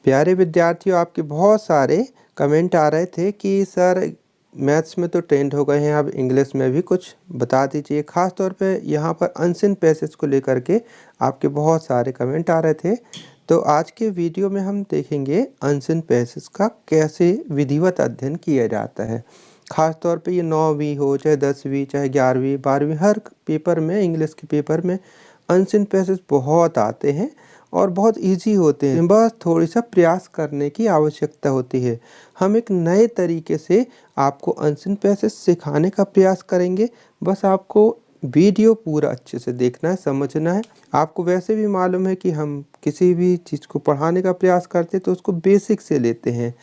प्यारे विद्यार्थियों, आपके बहुत सारे कमेंट आ रहे थे कि सर मैथ्स में तो ट्रेंड हो गए हैं, अब इंग्लिश में भी कुछ बता दीजिए। ख़ास तौर पे यहाँ पर अनसीन पैसेज को लेकर के आपके बहुत सारे कमेंट आ रहे थे। तो आज के वीडियो में हम देखेंगे अनसीन पैसेज का कैसे विधिवत अध्ययन किया जाता है। ख़ास तौर पे ये 9वीं हो चाहे 10वीं चाहे 11वीं 12वीं, हर पेपर में, इंग्लिश के पेपर में अनसीन पैसेज बहुत आते हैं और बहुत इजी होते हैं। बस थोड़ी सा प्रयास करने की आवश्यकता होती है। हम एक नए तरीके से आपको अनसीन पैसेज सिखाने का प्रयास करेंगे। बस आपको वीडियो पूरा अच्छे से देखना है, समझना है। आपको वैसे भी मालूम है कि हम किसी भी चीज़ को पढ़ाने का प्रयास करते हैं तो उसको बेसिक से लेते हैं।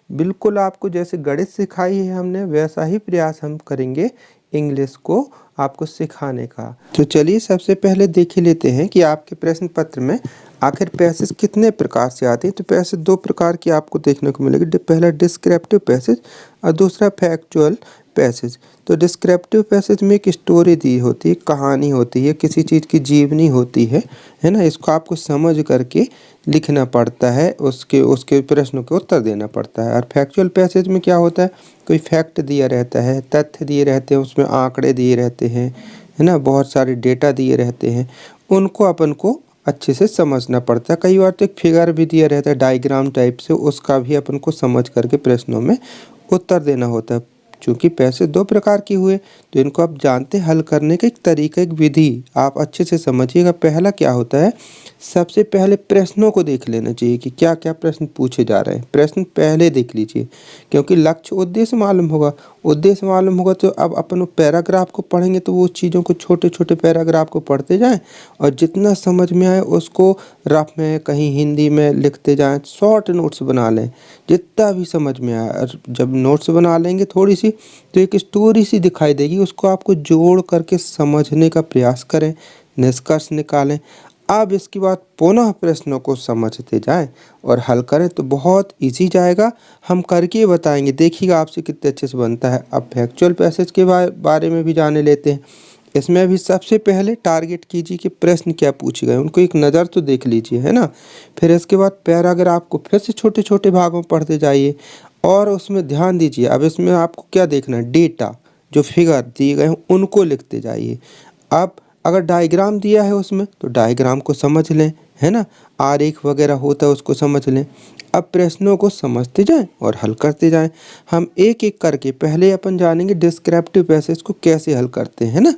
बिल्कुल आपको जैसे गणित सिखाई है हमने, वैसा ही प्रयास हम करेंगे इंग्लिश को आपको सिखाने का। तो चलिए सबसे पहले देख ही लेते हैं कि आपके प्रश्न पत्र में आखिर पैसेज कितने प्रकार से आते हैं। तो पैसेज दो प्रकार की आपको देखने को मिलेगी। पहला डिस्क्रिप्टिव पैसेज और दूसरा फैक्चुअल पैसेज। तो डिस्क्रिप्टिव पैसेज में एक स्टोरी दी होती है, कहानी होती है, किसी चीज़ की जीवनी होती है ना। इसको आपको समझ करके लिखना पड़ता है, उसके प्रश्नों के उत्तर देना पड़ता है। और फैक्चुअल पैसेज में क्या होता है, कोई फैक्ट दिया रहता है, तथ्य दिए रहते हैं, उसमें आंकड़े दिए रहते हैं, है ना, बहुत सारे डेटा दिए रहते हैं, उनको अपन को अच्छे से समझना पड़ता है। कई बार तो एक फिगर भी दिया रहता है डायग्राम टाइप से, उसका भी अपन को समझ करके प्रश्नों में उत्तर देना होता है। चूँकि पैसेज दो प्रकार की हुए तो इनको आप जानते हल करने का एक तरीका, एक विधि आप अच्छे से समझिएगा। पहला क्या होता है, सबसे पहले प्रश्नों को देख लेना चाहिए कि क्या क्या प्रश्न पूछे जा रहे हैं। प्रश्न पहले देख लीजिए, क्योंकि लक्ष्य उद्देश्य मालूम होगा। उद्देश्य मालूम होगा तो अब अपन पैराग्राफ को पढ़ेंगे तो वो चीज़ों को छोटे छोटे पैराग्राफ को पढ़ते जाएं और जितना समझ में आए उसको रफ में कहीं हिंदी में लिखते जाएं। शॉर्ट नोट्स बना लें जितना भी समझ में आए। और जब नोट्स बना लेंगे थोड़ी सी तो एक स्टोरी सी दिखाई देगी, उसको आपको जोड़ करके समझने का प्रयास करें, निष्कर्ष निकालें। अब इसके बाद पुनः प्रश्नों को समझते जाएं और हल करें तो बहुत इजी जाएगा। हम करके बताएंगे, देखिएगा आपसे कितने अच्छे से बनता है। अब फैक्चुअल पैसेज के बारे में भी जाने लेते हैं। इसमें भी सबसे पहले टारगेट कीजिए कि प्रश्न क्या पूछे गए, उनको एक नज़र तो देख लीजिए, है ना। फिर इसके बाद पैराग्राफ को फिर से छोटे छोटे भागों में पढ़ते जाइए और उसमें ध्यान दीजिए। अब इसमें आपको क्या देखना है, डेटा जो फिगर दिए गए हैं उनको लिखते जाइए। अब अगर डायग्राम दिया है उसमें तो डायग्राम को समझ लें, है ना, आरेख वगैरह होता है उसको समझ लें। अब प्रश्नों को समझते जाएं और हल करते जाएं। हम एक एक करके पहले अपन जानेंगे डिस्क्रिप्टिव पैसेज को कैसे हल करते हैं ना।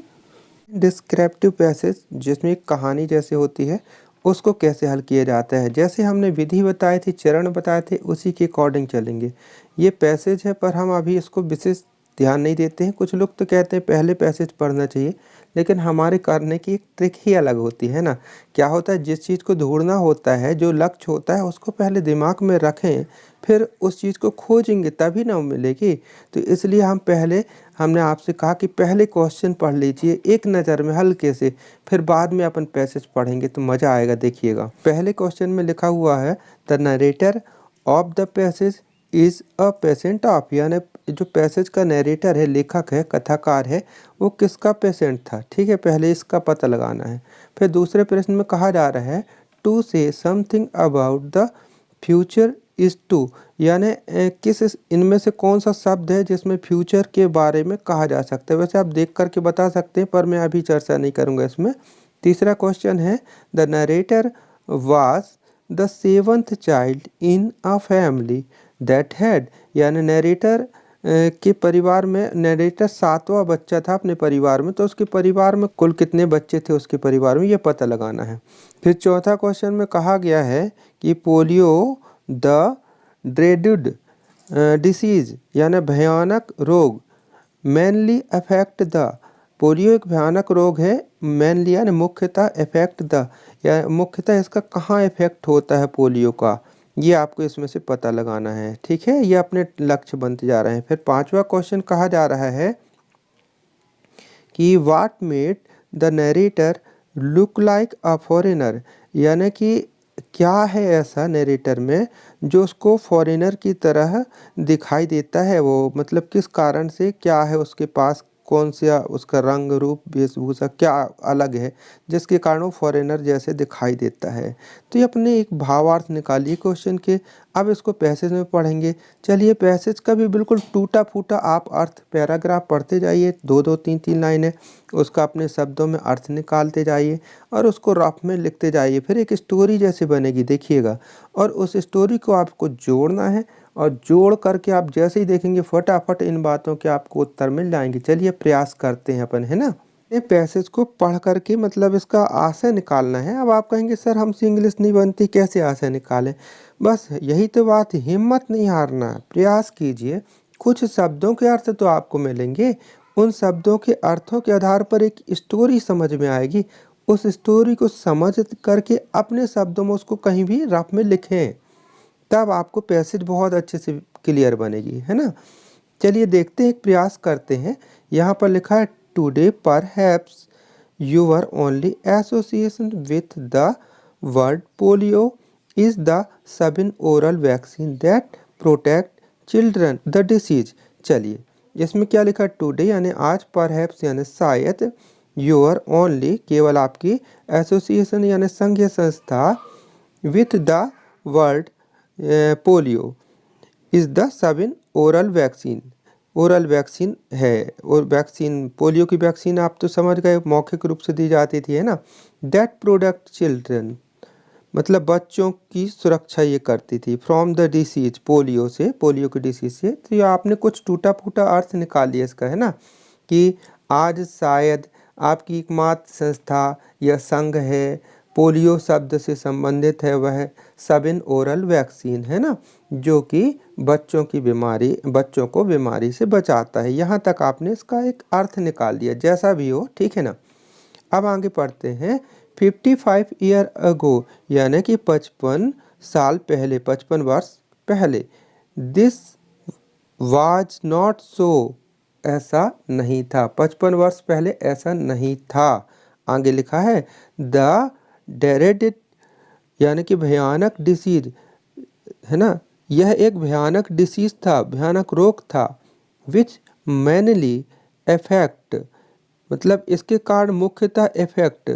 डिस्क्रिप्टिव पैसेज जिसमें एक कहानी जैसे होती है उसको कैसे हल किया जाता है। जैसे हमने विधि बताई थी, चरण बताए थे, उसी के अकॉर्डिंग चलेंगे। ये पैसेज है पर हम अभी इसको विशेष ध्यान नहीं देते हैं। कुछ लोग तो कहते हैं पहले पैसेज पढ़ना चाहिए, लेकिन हमारे करने की एक ट्रिक ही अलग होती है ना। क्या होता है, जिस चीज़ को ढूंढना होता है, जो लक्ष्य होता है, उसको पहले दिमाग में रखें, फिर उस चीज़ को खोजेंगे तभी ना मिलेगी। तो इसलिए हमने आपसे कहा कि पहले क्वेश्चन पढ़ लीजिए एक नज़र में हल्के से, फिर बाद में अपन पैसेज पढ़ेंगे तो मज़ा आएगा। देखिएगा पहले क्वेश्चन में लिखा हुआ है the narrator of the passage is a patient of, यानी जो पैसेज का नरेटर है, लेखक है, कथाकार है, वो किसका पेशेंट था। ठीक है, पहले इसका पता लगाना है। फिर दूसरे प्रश्न में कहा जा रहा है to say something about the future is to, यानी किस इनमें से कौन सा शब्द है जिसमें फ्यूचर के बारे में कहा जा सकता है। वैसे आप देख करके बता सकते हैं पर मैं अभी चर्चा नहीं करूँगा इसमें। तीसरा क्वेश्चन है the narrator was the seventh child in a family that had, यानी नरेटर के परिवार में, नरेटर 7वां बच्चा था अपने परिवार में, तो उसके परिवार में कुल कितने बच्चे थे उसके परिवार में, ये पता लगाना है। फिर चौथा क्वेश्चन में कहा गया है कि पोलियो द ड्रेडेड डिसीज, यानी भयानक रोग, मेनली अफेक्ट द, पोलियो एक भयानक रोग है, मेनली यानी मुख्यतः, अफेक्ट द या मुख्यतः इसका कहाँ इफेक्ट होता है पोलियो का, ये आपको इसमें से पता लगाना है। ठीक है, ये अपने लक्ष्य बनते जा रहे हैं। फिर पांचवा क्वेश्चन कहा जा रहा है कि what made the narrator look like a foreigner, यानी कि क्या है ऐसा नरेटर में जो उसको फॉरेनर की तरह दिखाई देता है। वो मतलब किस कारण से, क्या है उसके पास, कौन सा उसका रंग रूप वेशभूषा क्या अलग है, जिसके कारण वो फॉरेनर जैसे दिखाई देता है। तो ये अपने एक भावार्थ निकालिए क्वेश्चन के। अब इसको पैसेज में पढ़ेंगे। चलिए पैसेज का भी बिल्कुल टूटा फूटा आप अर्थ पैराग्राफ पढ़ते जाइए, 2-2 3-3 लाइनें, उसका अपने शब्दों में अर्थ निकालते जाइए और उसको रफ में लिखते जाइए। फिर एक स्टोरी जैसे बनेगी, देखिएगा। और उस स्टोरी को आपको जोड़ना है और जोड़ करके आप जैसे ही देखेंगे फटाफट इन बातों के आपको उत्तर मिल जाएंगे। चलिए प्रयास करते हैं अपन, है ना। ये पैसेज को पढ़ करके मतलब इसका आशय निकालना है। अब आप कहेंगे सर हमसे इंग्लिश नहीं बनती, कैसे आशय निकालें। बस यही तो बात है, हिम्मत नहीं हारना, प्रयास कीजिए। कुछ शब्दों के अर्थ तो आपको मिलेंगे, उन शब्दों के अर्थों के आधार पर एक स्टोरी समझ में आएगी। उस स्टोरी को समझ करके अपने शब्दों में उसको कहीं भी रफ में लिखें, तब आपको पैसेज बहुत अच्छे से क्लियर बनेगी, है ना। चलिए देखते हैं, एक प्रयास करते हैं। यहाँ पर लिखा है today perhaps your only association with the word polio is the Sabin oral vaccine that protect children the disease. चलिए इसमें क्या लिखा, टुडे यानी आज, परहैप्स यानी शायद, योर ओनली केवल आपकी, एसोसिएशन यानी संघीय संस्था, with the word polio is the Sabin oral vaccine, oral vaccine है। और वैक्सीन, पोलियो की वैक्सीन आप तो समझ गए मौखिक रूप से दी जाती थी, है ना। दैट प्रोडक्ट चिल्ड्रन मतलब बच्चों की सुरक्षा ये करती थी, फ्रॉम द डिसीज, पोलियो से, पोलियो की डिसीज से। तो ये आपने कुछ टूटा फूटा अर्थ निकाल लिया इसका, है ना, कि आज शायद आपकी एकमात्र संस्था या संघ है, पोलियो शब्द से संबंधित है, वह सबइन ओरल वैक्सीन, है ना, जो कि बच्चों की बीमारी, बच्चों को बीमारी से बचाता है। यहाँ तक आपने इसका एक अर्थ निकाल दिया, जैसा भी हो, ठीक है ना। अब आगे पढ़ते हैं। 55 ईयर अगो यानी कि 55 साल पहले, 55 वर्ष पहले, दिस वाज नॉट सो, ऐसा नहीं था। 55 वर्ष पहले ऐसा नहीं था। आगे लिखा है द डेरेडेड यानी कि भयानक डिसीज, है ना, यह एक भयानक डिसीज था, भयानक रोग था। विच मैनली एफेक्ट मतलब इसके कारण मुख्यतः इफेक्ट,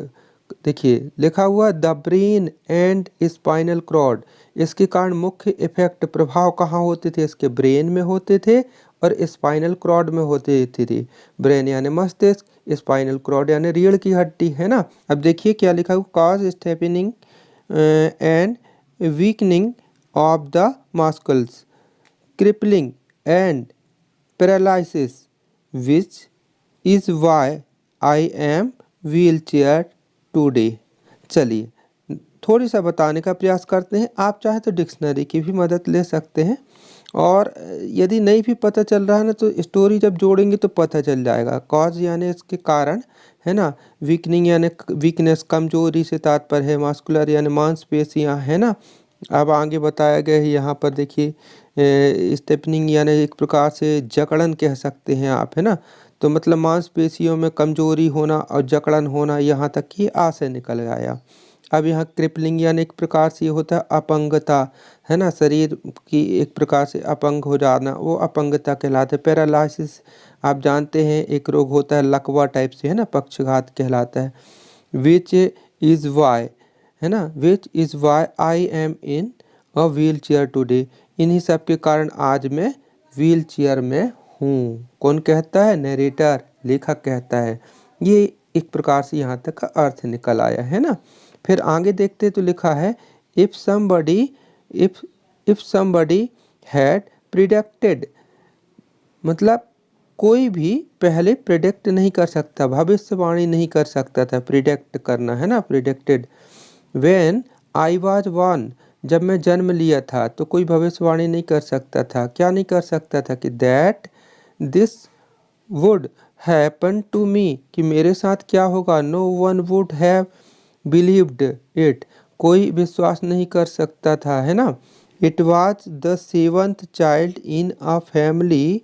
देखिए लिखा हुआ the brain and spinal cord, इसके कारण मुख्य इफेक्ट प्रभाव कहाँ होते थे, इसके ब्रेन में होते थे और स्पाइनल कॉर्ड में होते थे। ब्रेन यानी मस्तिष्क, स्पाइनल कॉर्ड यानी रीढ़ की हड्डी, है ना। अब देखिए क्या लिखा हुआ, cause stiffening and weakening of the muscles, crippling and paralysis, which is why I am wheelchair today. चलिए थोड़ी सा बताने का प्रयास करते हैं। आप चाहे तो डिक्शनरी की भी मदद ले सकते हैं, और यदि नहीं भी पता चल रहा है ना, तो स्टोरी जब जोड़ेंगे तो पता चल जाएगा। कॉज यानी इसके कारण, है ना। वीकनिंग यानी वीकनेस, कमजोरी से तात्पर्य है। मस्कुलर यानी मांसपेशियाँ, है ना। अब आगे बताया गया है यहाँ पर, देखिए स्टेपनिंग यानी एक प्रकार से जकड़न कह सकते हैं आप, है ना। तो मतलब मांसपेशियों में कमजोरी होना और जकड़न होना, यहाँ तक की आशय निकल आया। अब यहाँ क्रिपलिंग यानी एक प्रकार से ये होता है अपंगता, है ना, शरीर की एक प्रकार से अपंग हो जाना, वो अपंगता कहलाते हैं। पैरालिसिस आप जानते हैं एक रोग होता है लकवा टाइप से, है ना, पक्षघात कहलाता है। विच इज़ वाई, है ना, विच is why I M in a wheel chair today, इन्हीं सब के कारण आज मैं व्हील चेयर में हूँ। कौन कहता है, नरेटर, लेखक कहता है। ये एक प्रकार से यहाँ तक का अर्थ निकल आया, है ना। फिर आगे देखते तो लिखा है इफ समबडी हैड प्रिडिक्टेड, मतलब कोई भी पहले प्रिडिक्ट नहीं कर सकता, भविष्यवाणी नहीं कर सकता था। प्रिडिक्ट करना, है ना, predicted. When I was one, जब मैं जन्म लिया था तो कोई भविष्यवाणी नहीं कर सकता था। क्या नहीं कर सकता था, कि that this would happen to me, कि मेरे साथ क्या होगा। No one would have believed it, कोई विश्वास नहीं कर सकता था, है ना। It was the 7th child in a family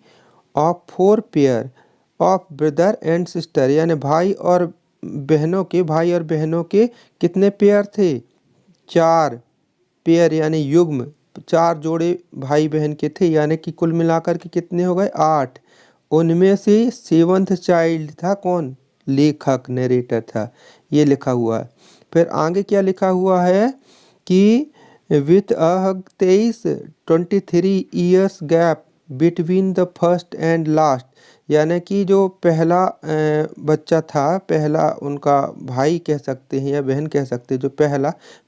of 4 pair of brother and sister, यानी भाई और बहनों के कितने पेयर थे, 4 पेयर यानी युग्म, 4 जोड़े भाई बहन के थे, यानी कि कुल मिलाकर के कितने हो गए, 8। उनमें से 7th चाइल्ड था कौन? लेखक, नरेटर था, ये लिखा हुआ है। फिर आगे क्या लिखा हुआ है कि with a 23 years gap between the first and last, यानी कि जो पहला बच्चा था, पहला उनका भाई कह सकते हैं या बहन कह सकते हैं, जो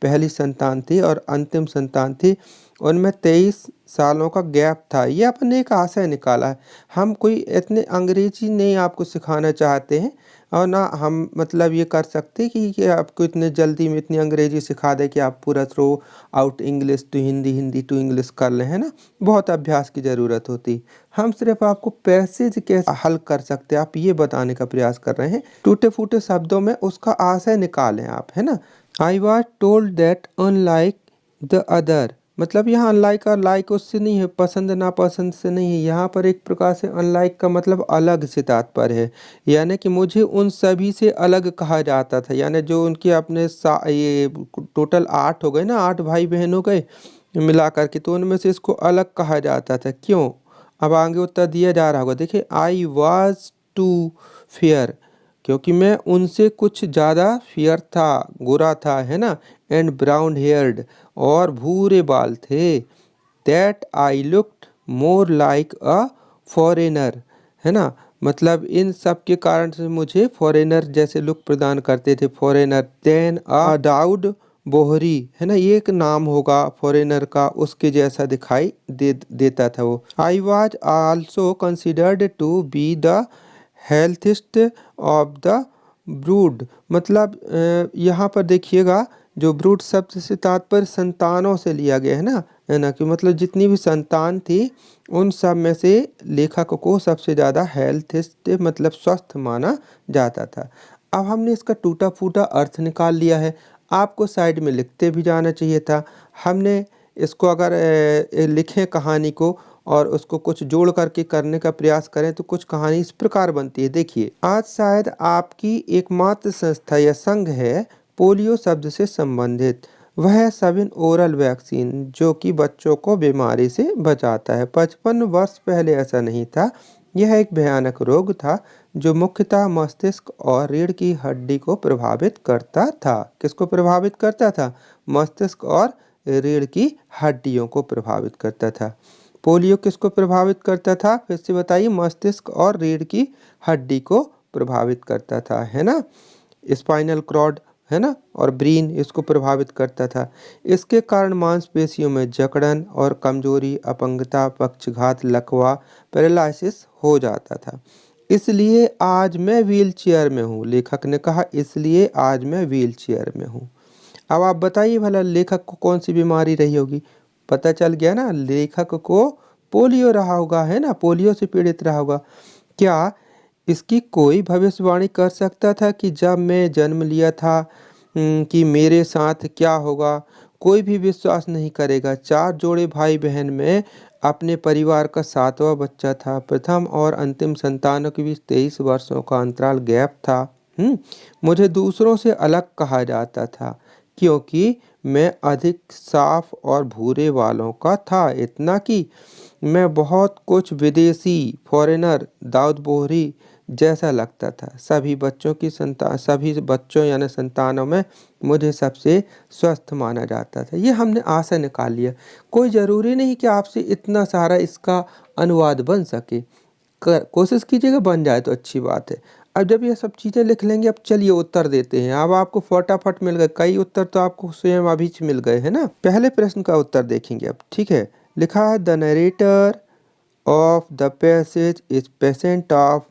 पहली संतान थी और अंतिम संतान थी, उनमें 23 सालों का गैप था। ये अपने एक आशय निकाला है। हम कोई इतने अंग्रेजी नहीं आपको सिखाना चाहते हैं और ना हम मतलब ये कर सकते कि आपको इतने जल्दी में इतनी अंग्रेजी सिखा दे कि आप पूरा throw out English to Hindi, Hindi to English कर लें, है ना। बहुत अभ्यास की ज़रूरत होती। हम सिर्फ आपको पैसेज कैसे हल कर सकते हैं आप ये बताने का प्रयास कर रहे हैं। टूटे फूटे शब्दों में उसका आशय निकालें आप, है ना। I was told that unlike the other, मतलब यहाँ अनलाइक और लाइक उससे नहीं है, पसंद नापसंद से नहीं है। यहाँ पर एक प्रकार से अनलाइक का मतलब अलग से तात्पर्य है, यानी कि मुझे उन सभी से अलग कहा जाता था। यानी जो उनके अपने ये टोटल 8 हो गए ना, 8 भाई बहन हो गए मिला करके, तो उनमें से इसको अलग कहा जाता था। क्यों? अब आगे उत्तर दिया जा रहा होगा, देखिए। आई वॉज टू फेयर, क्योंकि मैं उनसे कुछ ज़्यादा फेयर था, गोरा था, है ना। एंड ब्राउन हेयर्ड, और भूरे बाल थे। That I looked more like a foreigner, है ना। मतलब इन सब के कारण से मुझे फॉरेनर जैसे लुक प्रदान करते थे, फॉरेनर। देन अ दाऊद बोहरी, है ना, ये एक नाम होगा फॉरेनर का, उसके जैसा दिखाई देता था वो। I was also considered to be the healthiest of the brood, मतलब यहाँ पर देखिएगा, जो ब्रूड शब्द से तात्पर्य संतानों से लिया गया है ना, कि मतलब जितनी भी संतान थी उन सब में से लेखक को सबसे ज़्यादा हेल्थिस्ट मतलब स्वस्थ माना जाता था। अब हमने इसका टूटा फूटा अर्थ निकाल लिया है, आपको साइड में लिखते भी जाना चाहिए था। हमने इसको अगर लिखें कहानी को और उसको कुछ जोड़ करके करने का प्रयास करें तो कुछ कहानी इस प्रकार बनती है। देखिए, आज शायद आपकी एकमात्र संस्था या संघ है पोलियो शब्द से संबंधित, वह सविन ओरल वैक्सीन जो कि बच्चों को बीमारी से बचाता है। 55 वर्ष पहले ऐसा नहीं था। यह एक भयानक रोग था जो मुख्यतः मस्तिष्क और रीढ़ की हड्डी को प्रभावित करता था। किसको प्रभावित करता था? मस्तिष्क और रीढ़ की हड्डियों को प्रभावित करता था। पोलियो किसको प्रभावित करता था? फिर से बताइए। मस्तिष्क और रीढ़ की हड्डी को प्रभावित करता था, है ना। स्पाइनल कॉर्ड, है ना, और ब्रेन इसको प्रभावित करता था। इसके कारण मांसपेशियों में जकड़न और कमजोरी, अपंगता, पक्षघात, लकवा, पैरालिसिस हो जाता था। इसलिए आज मैं व्हील चेयर में हूँ, लेखक ने कहा, इसलिए आज मैं व्हील चेयर में हूँ। अब आप बताइए भला लेखक को कौन सी बीमारी रही होगी? पता चल गया ना, लेखक को पोलियो रहा होगा, है ना, पोलियो से पीड़ित रहा होगा। क्या इसकी कोई भविष्यवाणी कर सकता था कि जब मैं जन्म लिया था कि मेरे साथ क्या होगा? कोई भी विश्वास नहीं करेगा। 4 जोड़े भाई बहन में अपने परिवार का 7वां बच्चा था। प्रथम और अंतिम संतानों के बीच 23 वर्षों का अंतराल गैप था। मुझे दूसरों से अलग कहा जाता था क्योंकि मैं अधिक साफ और भूरे बालों का था। इतना कि मैं बहुत कुछ विदेशी, फॉरेनर, दाऊद बोहरी जैसा लगता था। सभी बच्चों यानी संतानों में मुझे सबसे स्वस्थ माना जाता था। ये हमने आशय निकाल लिया। कोई ज़रूरी नहीं कि आपसे इतना सारा इसका अनुवाद बन सके। कोशिश कीजिएगा, बन जाए तो अच्छी बात है। अब जब ये सब चीज़ें लिख लेंगे, अब चलिए उत्तर देते हैं। अब आपको फटाफट मिल गए, कई उत्तर तो आपको स्वयं अभी मिल गए, है ना। पहले प्रश्न का उत्तर देखेंगे अब, ठीक है। लिखा है the narrator of the passage is patient of.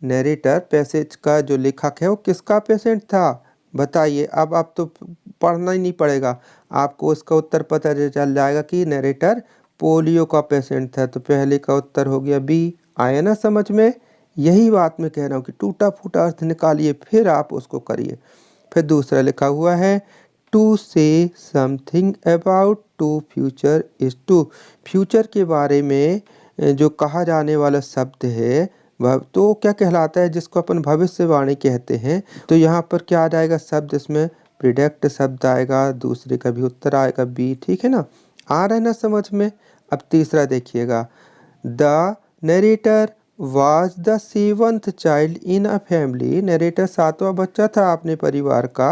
Narrator passage का जो लेखक है वो किसका पेशेंट था? बताइए। अब आप तो पढ़ना ही नहीं पड़ेगा, आपको उसका उत्तर पता चल जाएगा कि नरेटर पोलियो का पेशेंट था। तो पहले का उत्तर हो गया बी। आया ना समझ में? यही बात मैं कह रहा हूँ कि टूटा फूटा अर्थ निकालिए फिर आप उसको करिए। फिर दूसरा लिखा हुआ है to say something about to future is to. Future के बारे में जो कहा जाने वाला शब्द है वह तो क्या कहलाता है, जिसको अपन भविष्यवाणी कहते हैं। तो यहाँ पर क्या आ जाएगा शब्द? इसमें प्रिडिक्ट शब्द आएगा, दूसरे का भी उत्तर आएगा बी, ठीक है ना। आ रहा है ना समझ में? अब तीसरा देखिएगा, the narrator was the seventh child in a family. Narrator सातवां बच्चा था अपने परिवार का,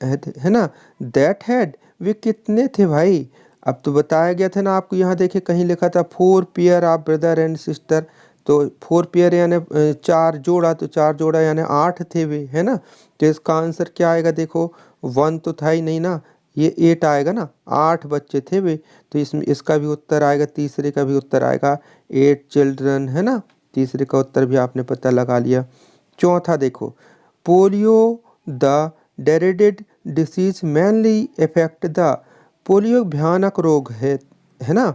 है ना। दैट हैड, वे कितने थे भाई। अब तो बताया गया था ना आपको, यहाँ देखिए कहीं लिखा था 4 pair of brother and sister. तो 4 पेयर यानी 4 जोड़ा, तो 4 जोड़ा यानी 8 थे वे, है ना। तो इसका आंसर क्या आएगा देखो, 1 तो था ही नहीं ना, ये 8 आएगा ना, 8 बच्चे थे वे। तो इसमें इसका भी उत्तर आएगा, तीसरे का भी उत्तर आएगा 8 चिल्ड्रन, है ना। तीसरे का उत्तर भी आपने पता लगा लिया। चौथा देखो, polio the dreaded disease mainly affect the. पोलियो एक भयानक रोग है ना।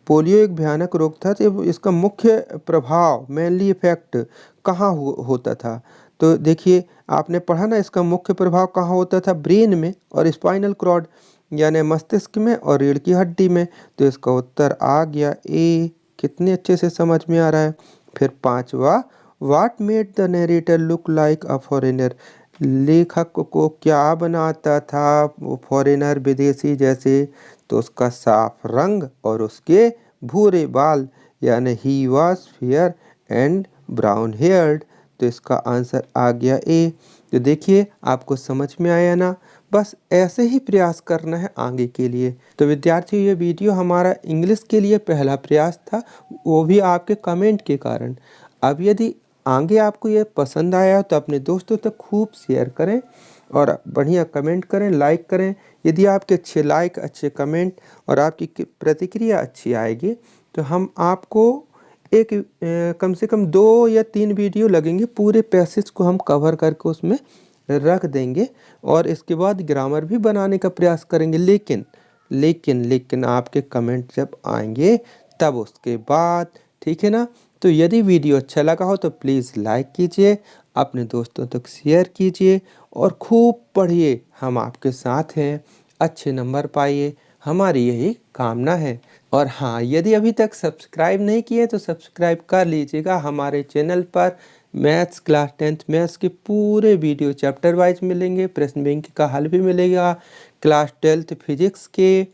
पोलियो एक भयानक रोग था, तो इसका मुख्य प्रभाव मेनली इफेक्ट कहाँ होता था। तो देखिए आपने पढ़ा ना, इसका मुख्य प्रभाव कहाँ होता था, ब्रेन में और स्पाइनल कॉर्ड यानी मस्तिष्क में और रीढ़ की हड्डी में। तो इसका उत्तर आ गया ए। कितने अच्छे से समझ में आ रहा है। फिर पांचवा, what made the narrator look like a foreigner. लेखक को क्या बनाता था वो फॉरेनर, विदेशी जैसे। तो उसका साफ रंग और उसके भूरे बाल, यानी he was fair and brown heard. तो इसका आंसर आ गया ए। तो देखिए आपको समझ में आया ना। बस ऐसे ही प्रयास करना है आगे के लिए। तो विद्यार्थियों, ये वीडियो हमारा इंग्लिश के लिए पहला प्रयास था, वो भी आपके कमेंट के कारण। अब यदि आगे आपको ये पसंद आया तो अपने दोस्तों तक खूब शेयर करें और बढ़िया कमेंट करें, लाइक करें। यदि आपके अच्छे लाइक, अच्छे कमेंट और आपकी प्रतिक्रिया अच्छी आएगी तो हम आपको एक कम से कम 2 या 3 वीडियो लगेंगे, पूरे पैसेज को हम कवर करके उसमें रख देंगे और इसके बाद ग्रामर भी बनाने का प्रयास करेंगे। लेकिन आपके कमेंट जब आएंगे तब उसके बाद, ठीक है ना। तो यदि वीडियो अच्छा लगा हो तो प्लीज़ लाइक कीजिए, अपने दोस्तों तक शेयर कीजिए और खूब पढ़िए। हम आपके साथ हैं, अच्छे नंबर पाइए, हमारी यही कामना है। और हाँ, यदि अभी तक सब्सक्राइब नहीं किए तो सब्सक्राइब कर लीजिएगा हमारे चैनल पर। मैथ्स क्लास 10th मैथ्स के पूरे वीडियो चैप्टर वाइज मिलेंगे, प्रश्न बैंक का हल भी मिलेगा। क्लास 12th फिजिक्स के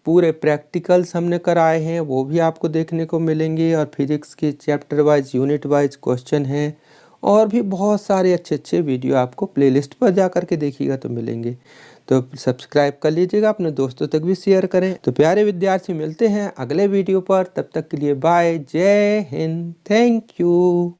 पूरे प्रैक्टिकल्स हमने कराए हैं, वो भी आपको देखने को मिलेंगे। और फिजिक्स के chapter wise, unit wise question हैं और भी बहुत सारे अच्छे अच्छे वीडियो आपको प्लेलिस्ट पर जा कर के देखिएगा तो मिलेंगे। तो सब्सक्राइब कर लीजिएगा, अपने दोस्तों तक भी शेयर करें। तो प्यारे विद्यार्थी, मिलते हैं अगले वीडियो पर, तब तक के लिए बाय, जय हिंद, थैंक यू।